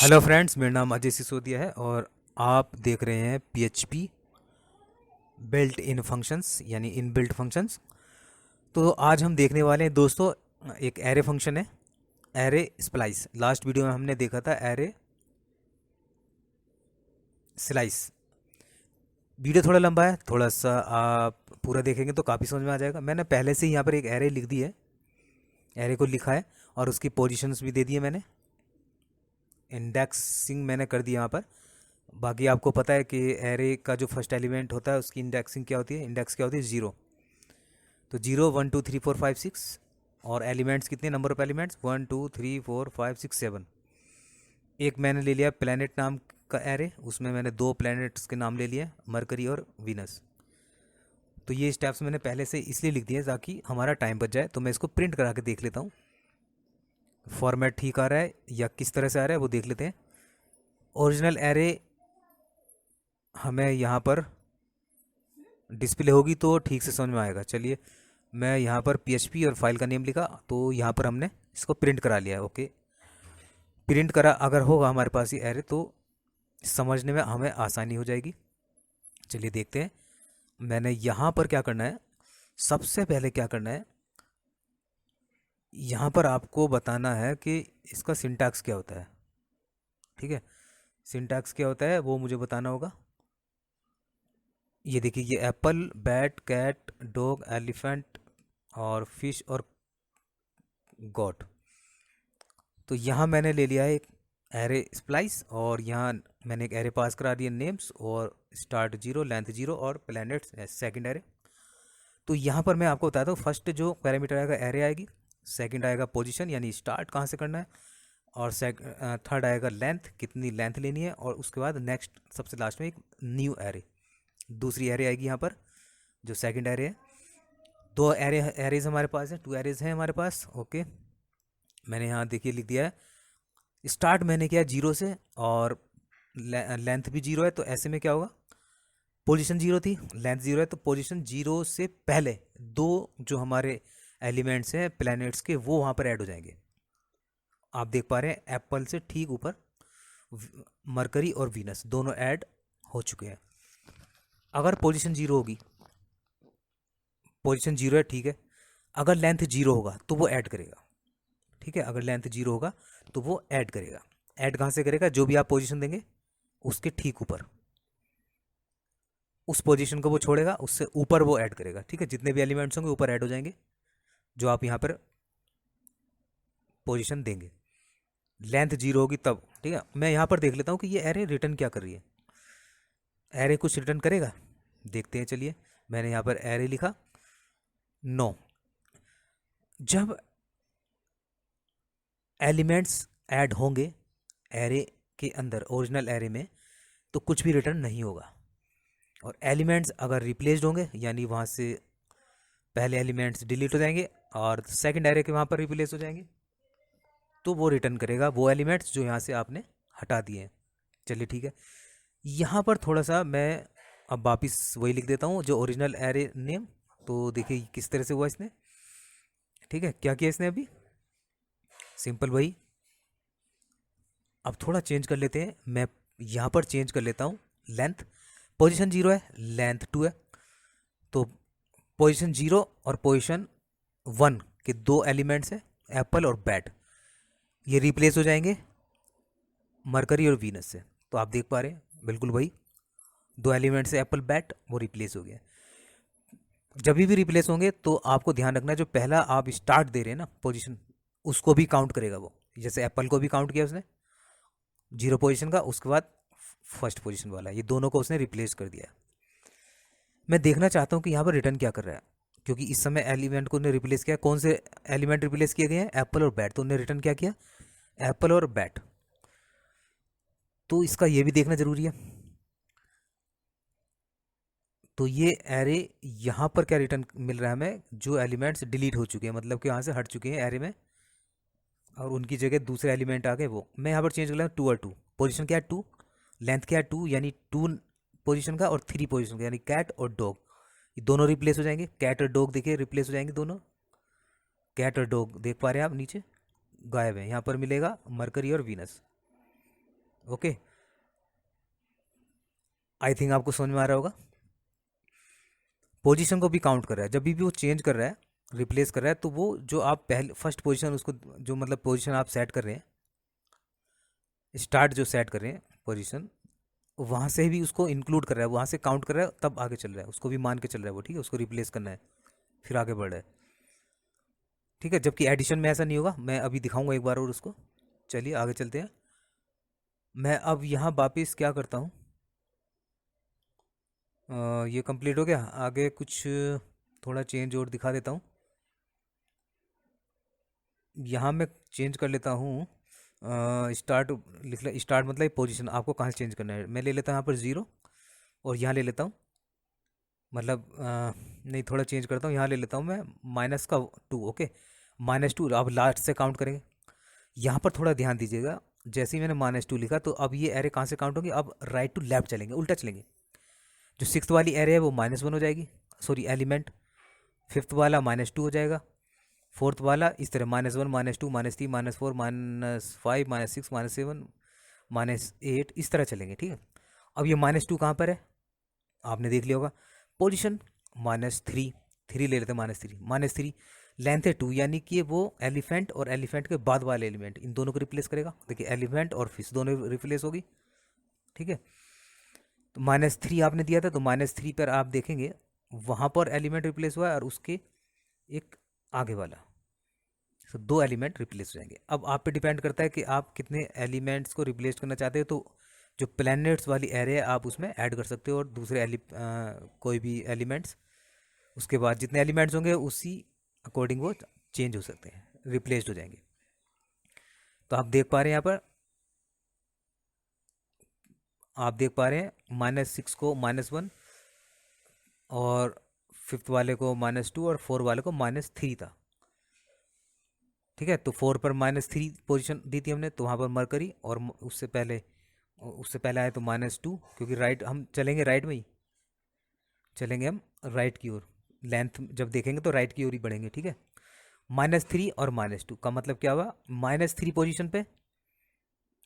Hello friends, मेरा नाम अजय सिसोदिया है और आप देख रहे हैं पीएचपी बिल्ट इन फंक्शंस यानी इन बिल्ट फंक्शंस। तो आज हम देखने वाले हैं दोस्तों, एक एरे फंक्शन है, एरे स्प्लाइस। लास्ट वीडियो में हमने देखा था एरे स्लाइस। वीडियो थोड़ा लंबा है, थोड़ा सा आप पूरा देखेंगे तो काफ़ी समझ में आ जाएगा। मैंने पहले से ही यहाँ पर एक एरे लिख दी है, एरे को लिखा है और उसकी पोजीशंस भी दे दी है मैंने, इंडेक्सिंग मैंने कर दी यहाँ पर। बाकी आपको पता है कि एरे का जो फर्स्ट एलिमेंट होता है उसकी इंडेक्सिंग क्या होती है, इंडेक्स क्या होती है, ज़ीरो। तो जीरो, 1 2 3 4 5 6। और एलिमेंट्स कितने, नंबर ऑफ एलिमेंट्स 1 2 3 4 5 6 7। एक मैंने ले लिया प्लेनेट नाम का एरे, उसमें मैंने दो प्लैनेट्स के नाम ले लिए, मरकरी और वीनस। तो ये स्टेप्स मैंने पहले से इसलिए लिख दिए ताकि हमारा टाइम बच जाए। तो मैं इसको प्रिंट करा के देख लेता हूँ, फॉर्मेट ठीक आ रहा है या किस तरह से आ रहा है वो देख लेते हैं। ओरिजिनल एरे हमें यहाँ पर डिस्प्ले होगी तो ठीक से समझ में आएगा। चलिए, मैं यहाँ पर पीएचपी और फाइल का नेम लिखा, तो यहाँ पर हमने इसको प्रिंट करा लिया है। ओके, प्रिंट करा अगर होगा हमारे पास ये एरे तो समझने में हमें आसानी हो जाएगी। चलिए देखते हैं। मैंने यहाँ पर क्या करना है, सबसे पहले क्या करना है, यहाँ पर आपको बताना है कि इसका सिंटैक्स क्या होता है। ठीक है, सिंटैक्स क्या होता है वो मुझे बताना होगा। ये देखिए, ये apple, bat, cat, dog, elephant और फिश और गॉट। तो यहाँ मैंने ले लिया है एक एरे स्प्लाइस और यहाँ मैंने एक एरे पास करा दिया नेम्स और स्टार्ट जीरो, लेंथ जीरो और प्लैनेट्स सेकंड एरे। तो यहाँ पर मैं आपको बताता हूँ, फर्स्ट जो पैरामीटर आएगा एरे आएगी, सेकंड आएगा पोजीशन यानी स्टार्ट कहाँ से करना है, और थर्ड आएगा लेंथ, कितनी लेंथ लेनी है, और उसके बाद नेक्स्ट सबसे लास्ट में एक न्यू एरे, दूसरी एरे आएगी यहाँ पर जो सेकंड एरे है। दो एरेज हमारे पास है, टू एरेज हैं हमारे पास। ओके, मैंने यहाँ देखिए लिख दिया है, स्टार्ट मैंने किया जीरो से और लेंथ भी जीरो है। तो ऐसे में क्या होगा, पोजीशन जीरो थी, लेंथ जीरो है, तो पोजीशन जीरो से पहले दो जो हमारे एलिमेंट्स हैं प्लैनेट्स के वो वहाँ पर ऐड हो जाएंगे। आप देख पा रहे हैं एप्पल से ठीक ऊपर मरकरी और वीनस दोनों ऐड हो चुके हैं। अगर पोजीशन जीरो होगी, पोजीशन जीरो है ठीक है, अगर लेंथ जीरो होगा तो वो ऐड करेगा। ठीक है, अगर लेंथ जीरो होगा तो वो ऐड करेगा। ऐड कहाँ से करेगा, जो भी आप पोजीशन देंगे उसके ठीक ऊपर, उस पोजीशन को वो छोड़ेगा, उससे ऊपर वो ऐड करेगा। ठीक है, जितने भी एलिमेंट्स होंगे ऊपर ऐड हो जाएंगे जो आप यहाँ पर पोजीशन देंगे। लेंथ जीरो होगी तब। ठीक है, मैं यहाँ पर देख लेता हूँ कि ये एरे रिटर्न क्या कर रही है। एरे कुछ रिटर्न करेगा, देखते हैं। चलिए, मैंने यहाँ पर एरे लिखा, नो। जब एलिमेंट्स ऐड होंगे एरे के अंदर, ओरिजिनल एरे में, तो कुछ भी रिटर्न नहीं होगा। और एलिमेंट्स अगर रिप्लेस्ड होंगे यानी वहाँ से पहले एलिमेंट्स डिलीट हो जाएंगे और सेकंड एरे के वहाँ पर रिप्लेस हो जाएंगे, तो वो रिटर्न करेगा वो एलिमेंट्स जो यहाँ से आपने हटा दिए हैं। चलिए ठीक है, यहाँ पर थोड़ा सा मैं अब वापिस वही लिख देता हूँ जो ओरिजिनल एरे नेम। तो देखिए किस तरह से हुआ इसने। ठीक है, क्या किया इसने अभी, सिंपल वही। अब थोड़ा चेंज कर लेते हैं, मैं यहाँ पर चेंज कर लेता हूँ लेंथ। पोजीशन जीरो है, लेंथ टू है, तो पोजीशन जीरो और पोजीशन वन के दो एलिमेंट्स हैं एप्पल और बैट, ये रिप्लेस हो जाएंगे मरकरी और वीनस से। तो आप देख पा रहे हैं बिल्कुल वही, दो एलिमेंट्स है एप्पल बैट, वो रिप्लेस हो गया। जब भी रिप्लेस होंगे तो आपको ध्यान रखना है जो पहला आप स्टार्ट दे रहे हैं ना पोजीशन, उसको भी काउंट करेगा वो। जैसे एप्पल को भी काउंट किया उसने जीरो पोजीशन का, उसके बाद फर्स्ट पोजीशन वाला, ये दोनों को उसने रिप्लेस कर दिया। मैं देखना चाहता हूँ कि यहाँ पर रिटर्न क्या कर रहा है, क्योंकि इस समय एलिमेंट को उन्हें रिप्लेस किया। कौन से एलिमेंट रिप्लेस किए गए हैं, एप्पल और बैट, तो उन्हें रिटर्न क्या किया, एप्पल और बैट। तो इसका ये भी देखना जरूरी है। तो ये एरे यहाँ पर क्या रिटर्न मिल रहा है हमें, जो एलिमेंट्स डिलीट हो चुके हैं, मतलब कि यहाँ से हट चुके हैं एरे में और उनकी जगह दूसरे एलिमेंट आ गए वो। मैं यहाँ पर चेंज कर रहा हूँ टू और टू। पोजीशन क्या है, टू, लेंथ क्या है, टू, यानी टू पोजीशन का, और थ्री पोजीशन का यानी कैट और डॉग, ये दोनों रिप्लेस हो जाएंगे। कैट और डॉग देखिए रिप्लेस हो जाएंगे दोनों। कैट और डॉग देख पा रहे हैं आप, नीचे गायब है, यहाँ पर मिलेगा मरकरी और वीनस। ओके, आई थिंक आपको समझ में आ रहा होगा। पोजीशन को भी काउंट कर रहा है, जब भी वो चेंज कर रहा है, रिप्लेस कर रहा है, तो वो जो आप पहले फर्स्ट पोजीशन उसको, जो मतलब पोजीशन आप सेट कर रहे हैं, स्टार्ट जो सेट कर रहे हैं पोजीशन, वहाँ से भी उसको इंक्लूड कर रहा है, वहाँ से काउंट कर रहा है, तब आगे चल रहा है, उसको भी मान के चल रहा है वो, ठीक है, उसको रिप्लेस करना है फिर आगे बढ़ रहा है, ठीक है। जबकि एडिशन में ऐसा नहीं होगा, मैं अभी दिखाऊंगा एक बार और उसको। चलिए आगे चलते हैं। मैं अब यहाँ वापस क्या करता हूँ, ये कंप्लीट हो गया, आगे कुछ थोड़ा चेंज और दिखा देता हूँ। यहाँ मैं चेंज कर लेता हूँ, स्टार्ट लिख ले, स्टार्ट मतलब पोजीशन आपको कहाँ से चेंज करना है। मैं ले लेता हूँ यहाँ पर ज़ीरो, और यहाँ ले लेता हूँ, मतलब नहीं, थोड़ा चेंज करता हूँ, यहाँ ले लेता हूँ मैं माइनस का टू। ओके, -2 अब लास्ट से काउंट करेंगे। यहाँ पर थोड़ा ध्यान दीजिएगा, जैसे ही मैंने -2 लिखा, तो अब ये एरे कहाँ से काउंट होगी, अब राइट टू लेफ्ट चलेंगे, उल्टा चलेंगे। जो सिक्स्थ वाली एरे है वो -1 हो जाएगी, सॉरी एलिमेंट। फिफ्थ वाला -2 हो जाएगा, फोर्थ वाला इस तरह -1 -2 -3 -4 -5 -6 -7 -8, इस तरह चलेंगे, ठीक है। अब ये -2 कहाँ पर है, आपने देख लिया होगा, पोजीशन -3, 3 ले लेते हैं, -3 लेंथ है 2, यानी कि वो एलिफेंट और एलिफेंट के बाद वाले एलिमेंट, इन दोनों को रिप्लेस करेगा। देखिए एलिफेंट और फिश दोनों रिप्लेस होगी, ठीक है। तो -3 आपने दिया था, तो -3 पर आप देखेंगे वहाँ पर एलिमेंट रिप्लेस हुआ है, और उसके एक आगे वाला, तो दो एलिमेंट रिप्लेस हो जाएंगे। अब आप पे डिपेंड करता है कि आप कितने एलिमेंट्स को रिप्लेस करना चाहते हो। तो जो प्लैनेट्स वाली एरे है आप उसमें ऐड कर सकते हो, और दूसरे कोई भी एलिमेंट्स, उसके बाद जितने एलिमेंट्स होंगे उसी अकॉर्डिंग वो चेंज हो सकते हैं, रिप्लेस्ड हो जाएंगे। तो आप देख पा रहे हैं यहाँ पर, आप देख पा रहे हैं -6 को -1, और फिफ्थ वाले को -2, और 4 वाले को -3 था, ठीक है। तो 4 पर -3 पोजीशन दी थी हमने, तो वहाँ पर मरकरी, और उससे पहले आए तो -2, क्योंकि राइट हम चलेंगे, राइट में ही चलेंगे हम, राइट की ओर। लेंथ जब देखेंगे तो राइट की ओर ही बढ़ेंगे, ठीक है। -3 और -2 का मतलब क्या हुआ, -3 पोजीशन पे,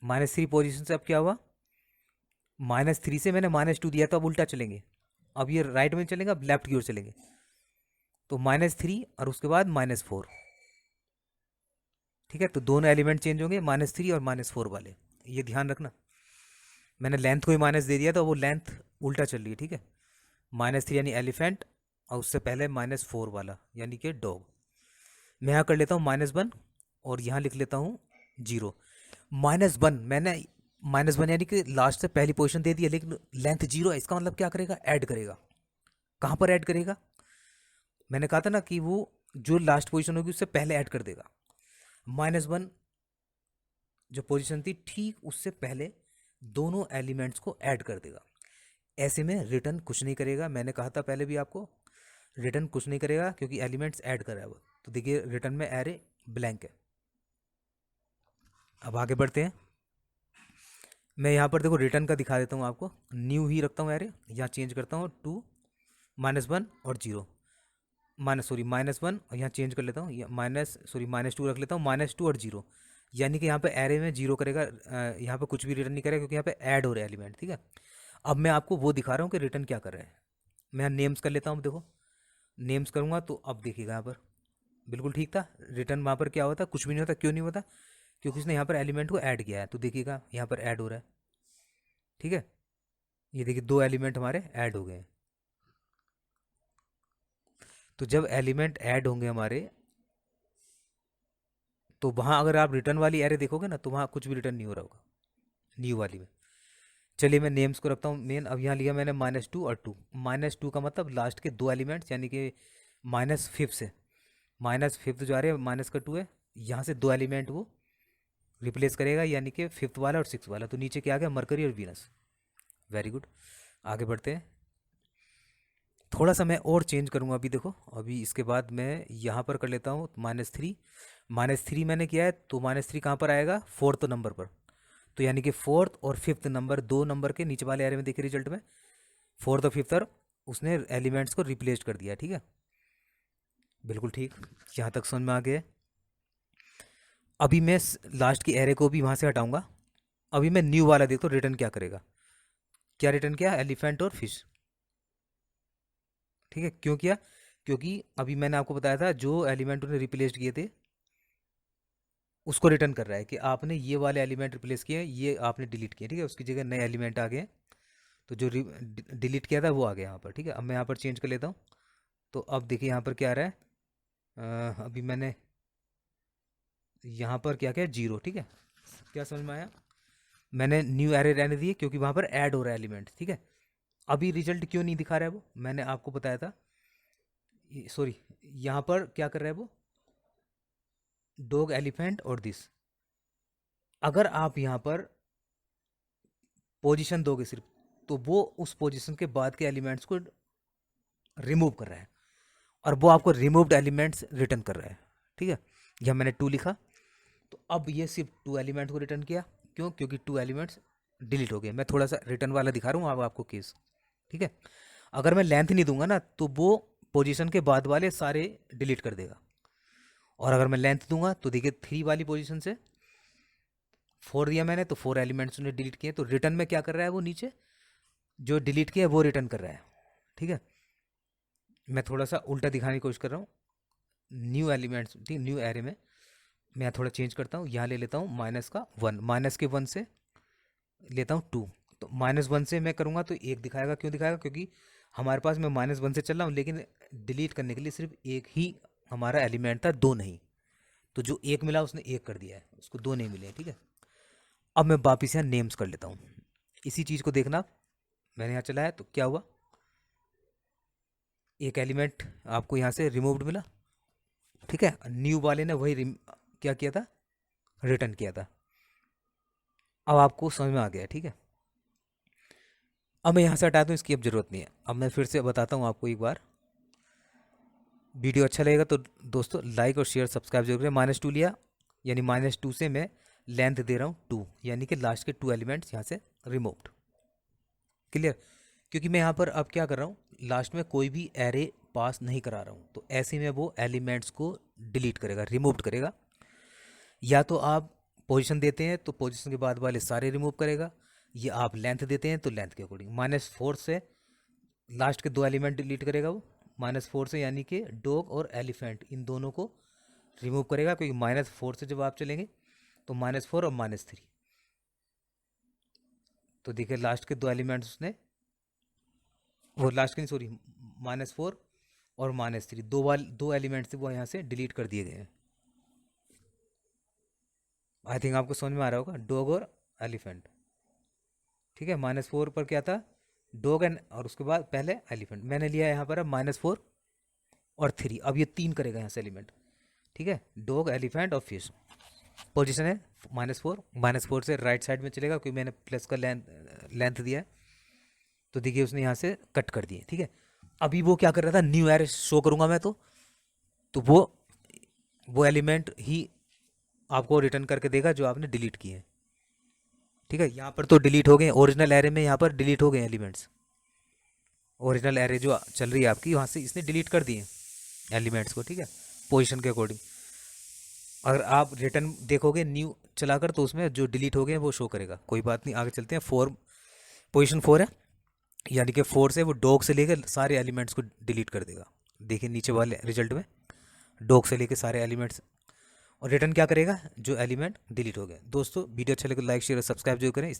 -3 पोजीशन से अब क्या हुआ, -3 से मैंने -2 दिया, तो अब उल्टा चलेंगे, अब ये राइट में चलेंगे, अब लेफ्ट की ओर चलेंगे। तो -3 और उसके बाद -4, ठीक है। तो दोनों एलिमेंट चेंज होंगे, -3 और -4 वाले, ये ध्यान रखना। मैंने लेंथ को ही माइनस दे दिया, तो वो लेंथ उल्टा चल रही है, ठीक है। -3 यानी एलिफेंट, और उससे पहले -4 वाला यानी कि डॉग। मैं यहाँ कर लेता हूँ -1, और यहाँ लिख लेता हूँ 0। -1 मैंने, -1 यानी कि लास्ट से पहली पोजीशन दे दी है, लेकिन लेंथ 0 है, इसका मतलब क्या करेगा, ऐड करेगा। कहाँ पर ऐड करेगा, मैंने कहा था ना कि वो जो लास्ट पोजीशन होगी उससे पहले ऐड कर देगा। -1 जो पोजीशन थी ठीक उससे पहले दोनों एलिमेंट्स को ऐड कर देगा। ऐसे में रिटर्न कुछ नहीं करेगा, मैंने कहा था पहले भी आपको, रिटर्न कुछ नहीं करेगा क्योंकि एलिमेंट्स ऐड कर रहा है वो। तो देखिए रिटर्न में एरे ब्लैंक है। अब आगे बढ़ते हैं, मैं यहाँ पर देखो रिटर्न का दिखा देता हूँ आपको, न्यू ही रखता हूँ एरे, यहाँ चेंज करता हूँ 2 -1 और 0, -1, और यहाँ चेंज कर लेता हूँ, -2 रख लेता हूँ, -2 और 0, यानी कि यहाँ पे एरे में 0 करेगा, यहाँ पे कुछ भी रिटर्न नहीं करेगा क्योंकि यहाँ पे ऐड हो रहे हैं एलिमेंट, ठीक है। अब मैं आपको वो दिखा रहा हूँ कि रिटर्न क्या कर रहा है। मैं नेम्स कर लेता हूँ, देखो नेम्स करूँगा तो अब देखिएगा यहाँ पर बिल्कुल ठीक था। रिटर्न वहाँ पर क्या होता, कुछ भी नहीं होता, क्यों नहीं होता, क्योंकि उसने यहाँ पर एलिमेंट को ऐड किया है। तो देखिएगा यहाँ पर ऐड हो रहा है, ठीक है। ये देखिए दो एलिमेंट हमारे ऐड हो गए हैं। तो जब एलिमेंट ऐड होंगे हमारे, तो वहाँ अगर आप रिटर्न वाली एरे देखोगे ना, तो वहाँ कुछ भी रिटर्न नहीं हो रहा होगा न्यू वाली में। चलिए मैं नेम्स को रखता हूँ मेन। अब यहाँ लिया मैंने -2 और 2, -2 का मतलब लास्ट के दो एलिमेंट्स, यानी कि -5 से, -5 जो आ रहे हैं -2 है, यहाँ से दो एलिमेंट वो रिप्लेस करेगा, यानी कि फिफ्थ वाला और सिक्स वाला। तो नीचे क्या आ गया, मरकरी और वीनस। वेरी गुड, आगे बढ़ते हैं। थोड़ा सा मैं और चेंज करूँगा अभी, देखो अभी इसके बाद मैं यहाँ पर कर लेता हूँ -3, -3 मैंने किया है, तो -3 कहाँ पर आएगा, फोर्थ नंबर पर। तो यानी कि फोर्थ और फिफ्थ नंबर, दो नंबर के नीचे वाले एरे में देखिए रिजल्ट में फोर्थ और फिफ्थ, और उसने एलिमेंट्स को रिप्लेस कर दिया, ठीक है। बिल्कुल ठीक, यहाँ तक समझ में आ गया। अभी मैं लास्ट की एरे को भी वहाँ से हटाऊंगा, अभी मैं न्यू वाला देखता हूँ रिटर्न क्या करेगा। क्या रिटर्न किया? एलिफेंट और फिश। ठीक है, क्यों किया? क्योंकि अभी मैंने आपको बताया था जो एलिमेंट उन्हें रिप्लेस किए थे उसको रिटर्न कर रहा है कि आपने ये वाले एलिमेंट रिप्लेस किए, ये आपने डिलीट किए। ठीक है, उसकी जगह नए एलिमेंट आ गए। तो जो डिलीट किया था वो आ गया यहाँ पर। ठीक है, अब मैं यहाँ पर चेंज कर लेता हूँ। तो अब देखिए यहाँ पर क्या आ रहा है। अभी मैंने यहाँ पर क्या किया? जीरो। ठीक है, क्या समझ में आया? मैंने न्यू एरे रहने दिए क्योंकि वहाँ पर ऐड हो रहा है एलिमेंट। ठीक है, अभी रिजल्ट क्यों नहीं दिखा रहा है वो, मैंने आपको बताया था। सॉरी, यहाँ पर क्या कर रहा है वो? डॉग, एलिफेंट और दिस। अगर आप यहाँ पर पोजीशन दोगे सिर्फ, तो वो उस पोजीशन के बाद के एलिमेंट्स को रिमूव कर रहा है और वो आपको रिमूव्ड एलिमेंट्स रिटर्न कर रहा है। ठीक है, यहाँ मैंने टू लिखा। तो अब ये सिर्फ टू एलिमेंट को रिटर्न किया। क्यों? क्योंकि टू एलिमेंट्स डिलीट हो गए। मैं थोड़ा सा रिटर्न वाला दिखा रहा हूँ अब आपको केस। ठीक है, अगर मैं लेंथ नहीं दूंगा ना तो वो पोजीशन के बाद वाले सारे डिलीट कर देगा। और अगर मैं लेंथ दूंगा तो देखिए थ्री वाली पोजीशन से फोर दिया मैंने तो फोर एलिमेंट्स ने डिलीट किए। तो रिटर्न में क्या कर रहा है वो? नीचे जो डिलीट किया है वो रिटर्न कर रहा है। ठीक है, मैं थोड़ा सा उल्टा दिखाने की कोशिश कर रहा हूँ। न्यू एलिमेंट्स, ठीक, न्यू एरे में मैं थोड़ा चेंज करता हूँ। यहाँ ले लेता हूँ माइनस का वन, माइनस के वन से लेता हूँ टू। तो माइनस वन से मैं करूँगा तो एक दिखाएगा। क्यों दिखाएगा? क्योंकि हमारे पास मैं माइनस वन से चल रहा हूँ लेकिन डिलीट करने के लिए सिर्फ एक ही हमारा एलिमेंट था, दो नहीं। तो जो एक मिला उसने एक कर दिया है, उसको दो नहीं मिले। ठीक है, अब मैं वापिस यहाँ नेम्स कर लेता हूँ। इसी चीज़ को देखना, मैंने यहाँ चलाया तो क्या हुआ? एक एलिमेंट आपको यहाँ से रिमूव्ड मिला। ठीक है, न्यू वाले ने वही क्या किया था? रिटर्न किया था। अब आपको समझ में आ गया। ठीक है, अब मैं यहाँ से हटा दूँ, इसकी अब ज़रूरत नहीं है। अब मैं फिर से बताता हूँ आपको एक बार। वीडियो अच्छा लगेगा तो दोस्तों लाइक और शेयर सब्सक्राइब जरूर करें। माइनस टू लिया, यानी माइनस टू से मैं लेंथ दे रहा हूँ टू, यानी कि लास्ट के टू एलिमेंट्स यहाँ से रिमूव्ड। क्लियर? क्योंकि मैं यहाँ पर अब क्या कर रहा हूँ, लास्ट में कोई भी एरे पास नहीं करा रहा हूँ, तो ऐसे में वो एलिमेंट्स को डिलीट करेगा, रिमूव करेगा। या तो आप पोजीशन देते हैं तो पोजीशन के बाद वाले सारे रिमूव करेगा, ये आप लेंथ देते हैं तो लेंथ के अकॉर्डिंग। माइनस फोर से लास्ट के दो एलिमेंट डिलीट करेगा वो, माइनस फोर से, यानी कि डॉग और एलिफेंट इन दोनों को रिमूव करेगा। क्योंकि माइनस फोर से जब आप चलेंगे तो माइनस फोर और माइनस थ्री, तो देखिए लास्ट के दो एलिमेंट्स उसने, वो लास्ट के नहीं सॉरी, माइनस फोर और माइनस थ्री, दो एलिमेंट्स थे वो यहाँ से डिलीट कर दिए गए हैं। आई थिंक आपको समझ में आ रहा होगा, डॉग और एलिफेंट। ठीक है, माइनस फोर पर क्या था? डॉग एंड, और उसके बाद पहले एलिफेंट। मैंने लिया यहाँ पर अब माइनस फोर और थ्री। अब ये तीन करेगा यहाँ से एलिमेंट। ठीक है, डॉग, एलिफेंट और फिश। पोजीशन है माइनस फोर, माइनस फोर से राइट साइड में चलेगा क्योंकि मैंने प्लस का लेंथ दिया है। तो देखिए उसने यहाँ से कट कर दिए। ठीक है, अभी वो क्या कर रहा था? न्यू एरे शो करूँगा मैं तो वो एलिमेंट ही आपको रिटर्न करके देगा जो आपने डिलीट किए हैं। ठीक है, यहाँ पर तो डिलीट हो गए ओरिजिनल एरे में, यहाँ पर डिलीट हो गए एलिमेंट्स। ओरिजिनल एरे जो चल रही है आपकी, वहाँ से इसने डिलीट कर दिए एलिमेंट्स को। ठीक है, पोजीशन के अकॉर्डिंग। अगर आप रिटर्न देखोगे न्यू चलाकर तो उसमें जो डिलीट हो गए वो शो करेगा। कोई बात नहीं, आगे चलते हैं। फोर, पोजीशन फोर है, यानी कि फोर से वो डॉग से लेकर सारे एलिमेंट्स को डिलीट कर देगा। देखिए नीचे वाले रिजल्ट में डॉग से लेकर सारे एलिमेंट्स, और रिटर्न क्या करेगा? जो एलिमेंट डिलीट हो गए। दोस्तों वीडियो अच्छा लगे तो लाइक शेयर और सब्सक्राइब जरूर करें। इस तरह